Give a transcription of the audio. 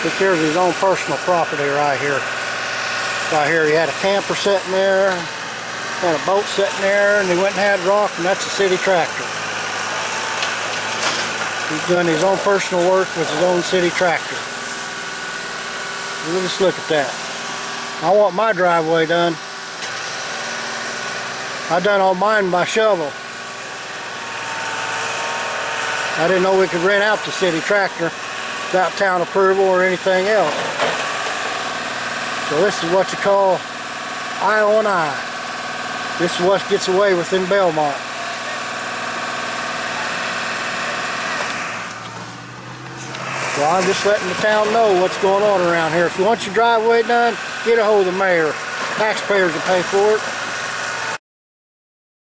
This here's his own personal property right here. Right here, he had a camper sitting there, had a boat sitting there, and he went and had rock, and that's a city tractor. He's doing his own personal work with his own city tractor. Just look at that. I want my driveway done. I done all mine by shovel. I didn't know we could rent out the city tractor without town approval or anything else. So this is what you call eye on eye. This is what gets away with in Bellmont. So I'm just letting the town know what's going on around here. If you want your driveway done, get a hold of the mayor. Taxpayers will pay for it.